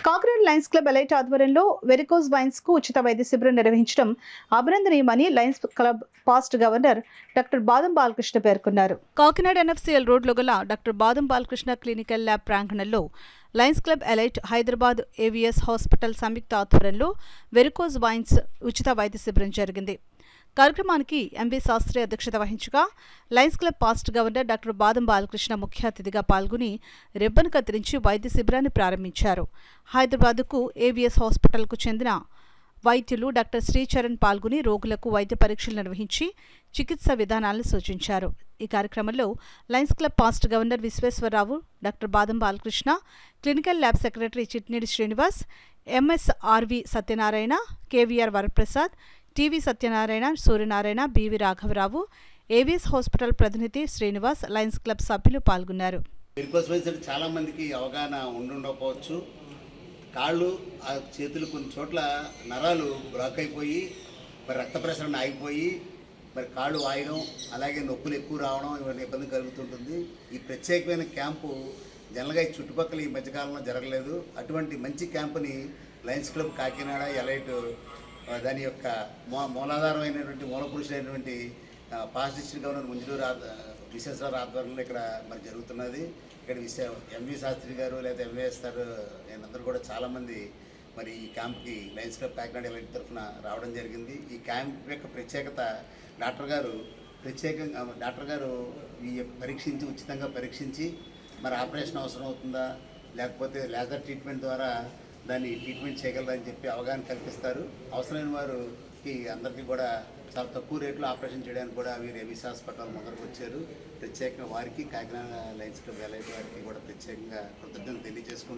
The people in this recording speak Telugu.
కాకినాడ లయన్స్ క్లబ్ ఎలైట్ ఆధ్వర్యంలో వెరికోజ్ వైన్స్ కు ఉచిత వైద్య శిబిరం నిర్వహించడం అభినందనీయమని lions club past governor doctor Badam Balakrishna పేర్కొన్నారు. కాకినాడ ఎన్ఎఫ్సిఎల్ రోడ్లో గల doctor Badam Balakrishna clinical lab ప్రాంగణంలో lions club elite Hyderabad AVS hospital సంయుక్త ఆధ్వర్యంలో వెరికోజ్ వైన్స్ ఉచిత వైద్య శిబిరం జరిగింది. కార్యక్రమానికి ఎంవి శాస్త్రి అధ్యక్షత వహించగా Lions club past governor doctor Badam Balakrishna ముఖ్య అతిథిగా పాల్గొని రిబ్బన్ కత్తిరించి వైద్య శిబిరాన్ని ప్రారంభించారు. హైదరాబాద్కు ఏవిఎస్ హాస్పిటల్కు చెందిన వైద్యులు డాక్టర్ శ్రీచరణ్ పాల్గొని రోగులకు వైద్య పరీక్షలు నిర్వహించి చికిత్స విధానాలను సూచించారు. ఈ కార్యక్రమంలో lions club past governor Visweswararao, doctor Badam Balakrishna, clinical lab secretary Chitneedi Srinivas, MSRV Satyanarayana, KVR Varaprasad, TV Satyanarayana, Suryanarayana, BV రాఘవరావు, ఏవిఎస్ హాస్పిటల్ ప్రతినిధి శ్రీనివాస్, లయన్స్ క్లబ్ సభ్యులు పాల్గొన్నారు. చాలా మందికి అవగాహన ఉండకపోవచ్చు. కాళ్ళు చేతులు కొన్ని చోట్ల నరాలు బ్లాక్ అయిపోయి మరి రక్త ప్రసరణ ఆగిపోయి మరి కాళ్ళు వాయడం, అలాగే నొప్పులు ఎక్కువ రావడం ఇవన్నీ ఇబ్బంది కలుగుతుంటుంది. ఈ ప్రత్యేకమైన క్యాంపు జనరల్గా ఈ చుట్టుపక్కల ఈ మధ్యకాలంలో జరగలేదు. అటువంటి మంచి క్యాంపుని లయన్స్ క్లబ్ కాకినాడ ఎలైట్ దాని యొక్క మూలాధారమైనటువంటి మూలపురుషులైనటువంటి పాస్ట్ డిస్ట్రిక్ట్ గవర్నర్ ముంజూరు విశ్వేశ్వరరావు ఆధ్వర్యంలో ఇక్కడ మరి జరుగుతున్నది. ఇక్కడ ఎంవి శాస్త్రి గారు లేదా ఎంవిఎస్ గారు అందరూ కూడా చాలామంది మరి ఈ క్యాంప్కి లయన్స్ క్లబ్ కాకినాడ ఎలైట్ తరఫున రావడం జరిగింది. ఈ క్యాంప్ యొక్క ప్రత్యేకత డాక్టర్ గారు ఈ పరీక్షించి ఉచితంగా పరీక్షించి మరి ఆపరేషన్ అవసరం అవుతుందా లేకపోతే లేజర్ ట్రీట్మెంట్ ద్వారా దాన్ని ట్రీట్మెంట్ చేయగలరని చెప్పి అవగాహన కల్పిస్తారు. అవసరమైన వారికి అందరికీ కూడా చాలా తక్కువ రేట్లో ఆపరేషన్ చేయడానికి కూడా వీరు ఏవిఎస్ హాస్పిటల్ ముందరకు వచ్చారు. ప్రత్యేకంగా వారికి కాకినాడ లయన్స్ క్లబ్ ఎలైట్ వారికి కూడా ప్రత్యేకంగా కృతజ్ఞతలు తెలియజేసుకుంటారు.